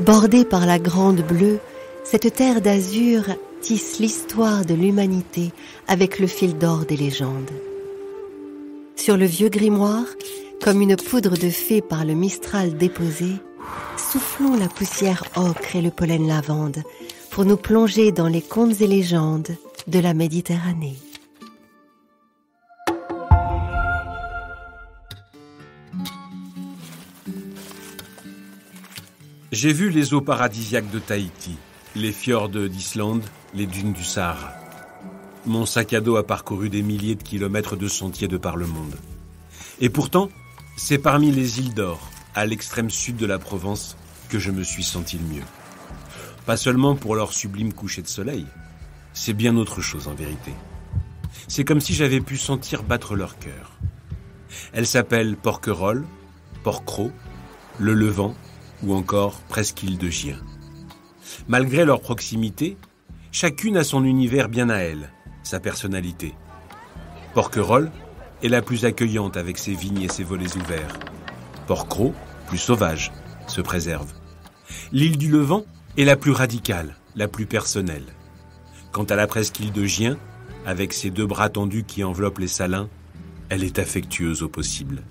Bordée par la Grande Bleue, cette terre d'azur tisse l'histoire de l'humanité avec le fil d'or des légendes. Sur le vieux grimoire, comme une poudre de fée par le Mistral déposé, soufflons la poussière ocre et le pollen lavande pour nous plonger dans les contes et légendes de la Méditerranée. J'ai vu les eaux paradisiaques de Tahiti, les fjords d'Islande, les dunes du Sahara. Mon sac à dos a parcouru des milliers de kilomètres de sentiers de par le monde. Et pourtant, c'est parmi les îles d'Or, à l'extrême sud de la Provence, que je me suis senti le mieux. Pas seulement pour leur sublime coucher de soleil, c'est bien autre chose en vérité. C'est comme si j'avais pu sentir battre leur cœur. Elles s'appellent Porquerolles, Porquerolles, Le Levant, ou encore Presqu'île de Gien. Malgré leur proximité, chacune a son univers bien à elle, sa personnalité. Porquerolles est la plus accueillante avec ses vignes et ses volets ouverts. Porquerolles, plus sauvage, se préserve. L'île du Levant est la plus radicale, la plus personnelle. Quant à la Presqu'île de Gien, avec ses deux bras tendus qui enveloppent les salins, elle est affectueuse au possible.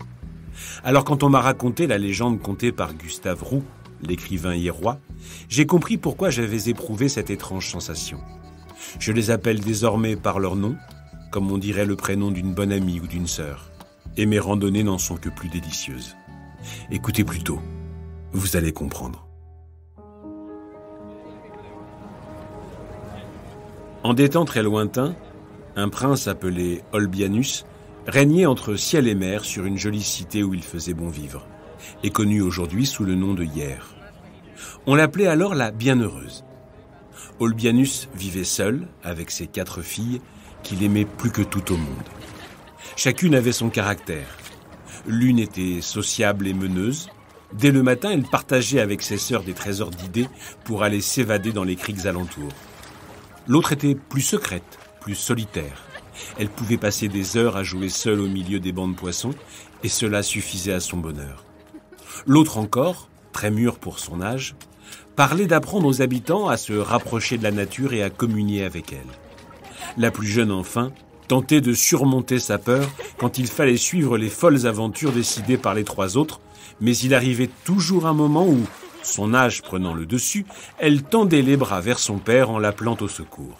Alors quand on m'a raconté la légende contée par Gustave Roux, l'écrivain hiérois, j'ai compris pourquoi j'avais éprouvé cette étrange sensation. Je les appelle désormais par leur nom, comme on dirait le prénom d'une bonne amie ou d'une sœur. Et mes randonnées n'en sont que plus délicieuses. Écoutez plutôt, vous allez comprendre. En des temps très lointains, un prince appelé Olbianus régnait entre ciel et mer sur une jolie cité où il faisait bon vivre, et connue aujourd'hui sous le nom de Hyères. On l'appelait alors la Bienheureuse. Olbianus vivait seul, avec ses 4 filles, qu'il aimait plus que tout au monde. Chacune avait son caractère. L'une était sociable et meneuse. Dès le matin, elle partageait avec ses sœurs des trésors d'idées pour aller s'évader dans les criques alentours. L'autre était plus secrète, plus solitaire. Elle pouvait passer des heures à jouer seule au milieu des bancs de poissons, et cela suffisait à son bonheur. L'autre encore, très mûre pour son âge, parlait d'apprendre aux habitants à se rapprocher de la nature et à communier avec elle. La plus jeune, enfin, tentait de surmonter sa peur quand il fallait suivre les folles aventures décidées par les 3 autres, mais il arrivait toujours un moment où, son âge prenant le dessus, elle tendait les bras vers son père en l'appelant au secours.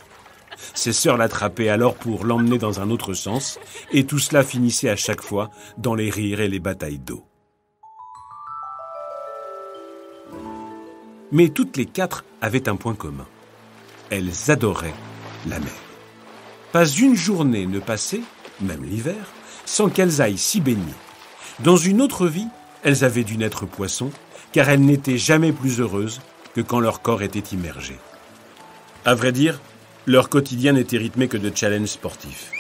Ses sœurs l'attrapaient alors pour l'emmener dans un autre sens, et tout cela finissait à chaque fois dans les rires et les batailles d'eau. Mais toutes les 4 avaient un point commun. Elles adoraient la mer. Pas une journée ne passait, même l'hiver, sans qu'elles aillent s'y baigner. Dans une autre vie, elles avaient dû naître poissons, car elles n'étaient jamais plus heureuses que quand leur corps était immergé. À vrai dire, leur quotidien n'était rythmé que de challenges sportifs.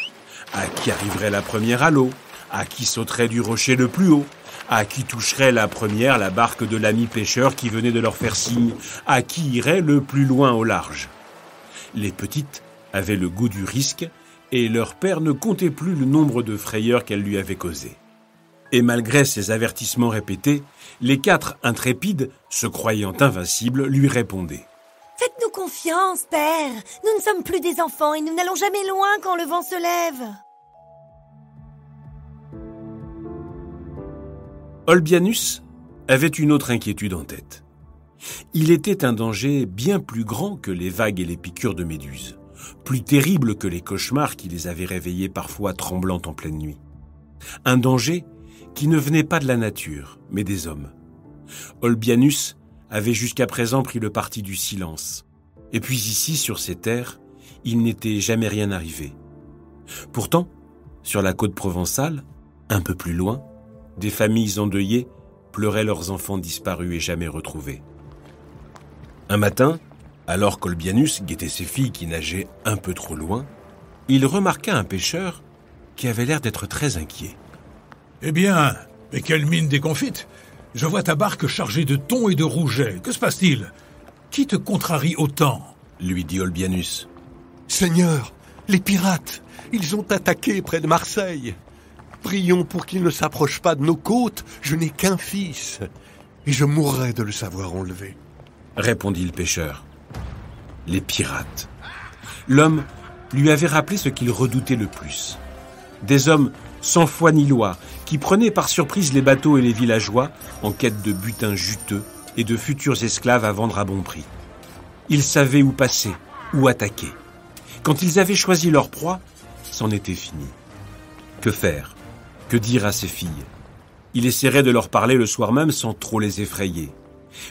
À qui arriverait la première à l'eau? À qui sauterait du rocher le plus haut? À qui toucherait la première la barque de l'ami pêcheur qui venait de leur faire signe? À qui irait le plus loin au large? Les petites avaient le goût du risque et leur père ne comptait plus le nombre de frayeurs qu'elles lui avaient causées. Et malgré ces avertissements répétés, les 4 intrépides, se croyant invincibles, lui répondaient. Faites-nous confiance, père. Nous ne sommes plus des enfants et nous n'allons jamais loin quand le vent se lève. Olbianus avait une autre inquiétude en tête. Il était un danger bien plus grand que les vagues et les piqûres de méduses, plus terrible que les cauchemars qui les avaient réveillées parfois tremblantes en pleine nuit. Un danger qui ne venait pas de la nature, mais des hommes. Olbianus avait jusqu'à présent pris le parti du silence. Et puis ici, sur ces terres, il n'était jamais rien arrivé. Pourtant, sur la côte provençale, un peu plus loin, des familles endeuillées pleuraient leurs enfants disparus et jamais retrouvés. Un matin, alors qu'Olbianus guettait ses filles qui nageaient un peu trop loin, il remarqua un pêcheur qui avait l'air d'être très inquiet. « Eh bien, mais quelle mine déconfite! Je vois ta barque chargée de thon et de rouget. Que se passe-t-il? Qui te contrarie autant ?» lui dit Olbianus. « Seigneur, les pirates, ils ont attaqué près de Marseille. Prions pour qu'ils ne s'approchent pas de nos côtes, je n'ai qu'un fils, et je mourrais de le savoir enlevé. » répondit le pêcheur. Les pirates. L'homme lui avait rappelé ce qu'il redoutait le plus. Des hommes sans foi ni loi, qui prenaient par surprise les bateaux et les villageois en quête de butin juteux et de futurs esclaves à vendre à bon prix. Ils savaient où passer, où attaquer. Quand ils avaient choisi leur proie, c'en était fini. Que faire? Que dire à ses filles? Il essaierait de leur parler le soir même sans trop les effrayer.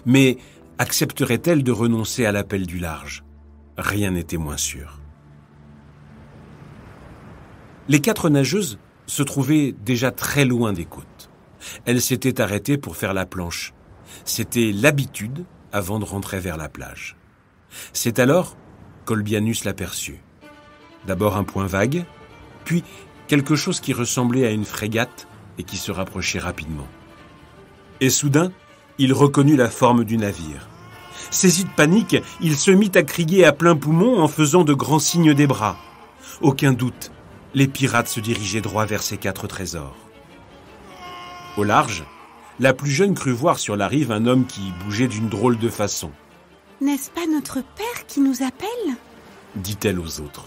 Mais accepteraient-elles de renoncer à l'appel du large? Rien n'était moins sûr. Les 4 nageuses se trouvaient déjà très loin des côtes. Elles s'étaient arrêtées pour faire la planche. C'était l'habitude avant de rentrer vers la plage. C'est alors qu'Olbianus l'aperçut. D'abord un point vague, puis quelque chose qui ressemblait à une frégate et qui se rapprochait rapidement. Et soudain, il reconnut la forme du navire. Saisi de panique, il se mit à crier à plein poumon en faisant de grands signes des bras. Aucun doute, les pirates se dirigeaient droit vers ces 4 trésors. Au large, la plus jeune crut voir sur la rive un homme qui bougeait d'une drôle de façon. « N'est-ce pas notre père qui nous appelle ?» dit-elle aux autres.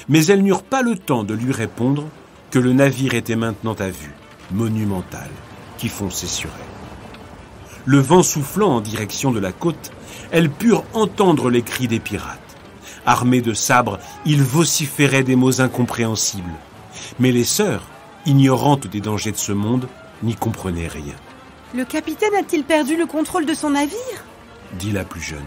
Mais elles n'eurent pas le temps de lui répondre que le navire était maintenant à vue, monumental, qui fonçait sur elle. Le vent soufflant en direction de la côte, elles purent entendre les cris des pirates. Armés de sabres, ils vociféraient des mots incompréhensibles. Mais les sœurs, ignorantes des dangers de ce monde, n'y comprenaient rien. « Le capitaine a-t-il perdu le contrôle de son navire ?» dit la plus jeune.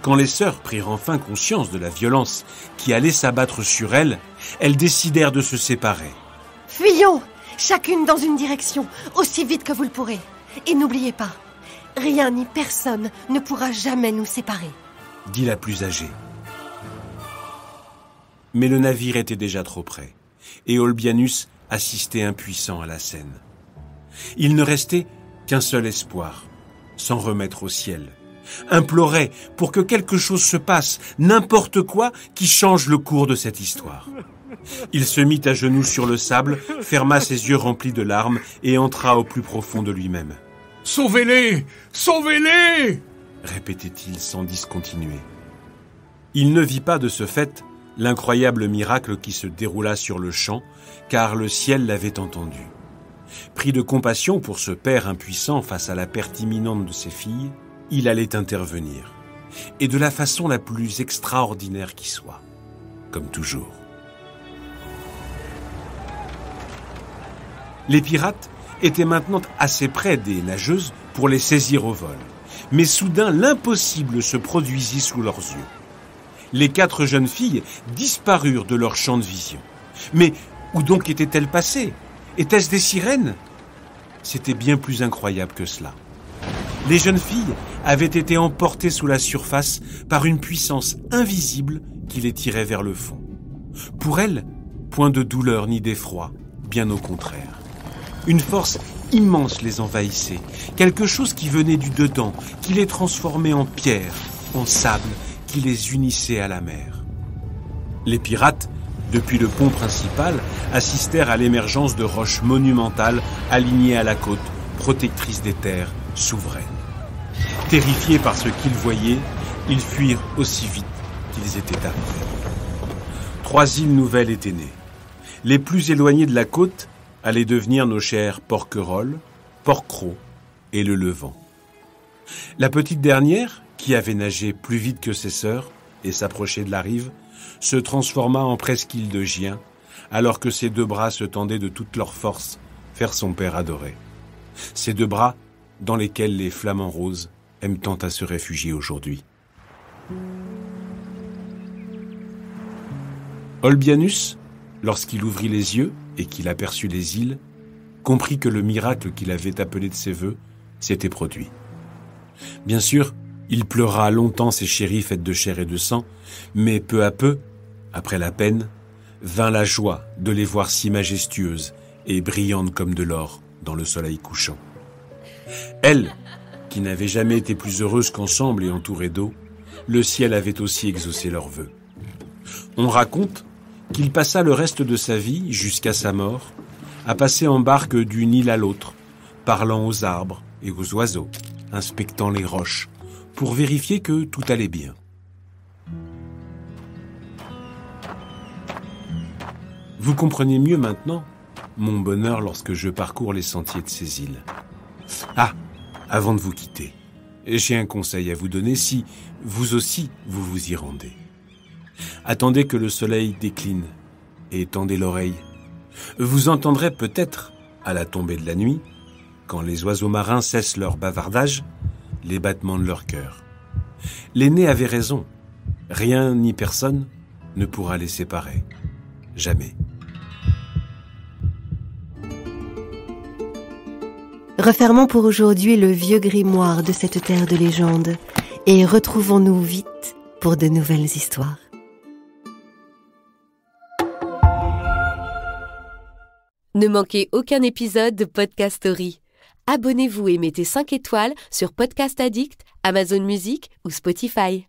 Quand les sœurs prirent enfin conscience de la violence qui allait s'abattre sur elles, elles décidèrent de se séparer. « Fuyons, chacune dans une direction, aussi vite que vous le pourrez. Et n'oubliez pas, rien ni personne ne pourra jamais nous séparer. » dit la plus âgée. Mais le navire était déjà trop près, et Olbianus assistait impuissant à la scène. Il ne restait qu'un seul espoir, s'en remettre au ciel. Implorait pour que quelque chose se passe, n'importe quoi qui change le cours de cette histoire. Il se mit à genoux sur le sable, ferma ses yeux remplis de larmes et entra au plus profond de lui-même. « Sauvez-les! Sauvez-les » répétait-il sans discontinuer. Il ne vit pas de ce fait l'incroyable miracle qui se déroula sur le champ, car le ciel l'avait entendu. Pris de compassion pour ce père impuissant face à la perte imminente de ses filles, il allait intervenir, et de la façon la plus extraordinaire qui soit, comme toujours. Les pirates étaient maintenant assez près des nageuses pour les saisir au vol, mais soudain l'impossible se produisit sous leurs yeux. Les 4 jeunes filles disparurent de leur champ de vision. Mais où donc étaient-elles passées? Étaient-ce des sirènes? C'était bien plus incroyable que cela. Les jeunes filles avaient été emportées sous la surface par une puissance invisible qui les tirait vers le fond. Pour elles, point de douleur ni d'effroi, bien au contraire. Une force immense les envahissait, quelque chose qui venait du dedans, qui les transformait en pierre, en sable, qui les unissait à la mer. Les pirates, depuis le pont principal, assistèrent à l'émergence de roches monumentales alignées à la côte, protectrices des terres, souveraines. Terrifiés par ce qu'ils voyaient, ils fuirent aussi vite qu'ils étaient arrivés. 3 îles nouvelles étaient nées. Les plus éloignées de la côte allaient devenir nos chers Porquerolles, Porquerolles et le Levant. La petite dernière, qui avait nagé plus vite que ses sœurs et s'approchait de la rive, se transforma en presqu'île de Gien, alors que ses 2 bras se tendaient de toute leur force vers son père adoré. Ces 2 bras dans lesquels les flamants roses aiment tant à se réfugier aujourd'hui. Olbianus, lorsqu'il ouvrit les yeux et qu'il aperçut les îles, comprit que le miracle qu'il avait appelé de ses vœux s'était produit. Bien sûr, il pleura longtemps ses chéries faites de chair et de sang, mais peu à peu, après la peine, vint la joie de les voir si majestueuses et brillantes comme de l'or dans le soleil couchant. Elle, qui n'avait jamais été plus heureuse qu'ensemble et entourée d'eau, le ciel avait aussi exaucé leurs vœux. On raconte qu'il passa le reste de sa vie, jusqu'à sa mort, à passer en barque d'une île à l'autre, parlant aux arbres et aux oiseaux, inspectant les roches, pour vérifier que tout allait bien. Vous comprenez mieux maintenant mon bonheur lorsque je parcours les sentiers de ces îles. Ah, avant de vous quitter, j'ai un conseil à vous donner si, vous aussi, vous vous y rendez. Attendez que le soleil décline et tendez l'oreille. Vous entendrez peut-être, à la tombée de la nuit, quand les oiseaux marins cessent leur bavardage, les battements de leur cœur. L'aîné avait raison. Rien ni personne ne pourra les séparer. Jamais. Refermons pour aujourd'hui le vieux grimoire de cette terre de légende et retrouvons-nous vite pour de nouvelles histoires. Ne manquez aucun épisode de Podcast Story. Abonnez-vous et mettez 5 étoiles sur Podcast Addict, Amazon Music ou Spotify.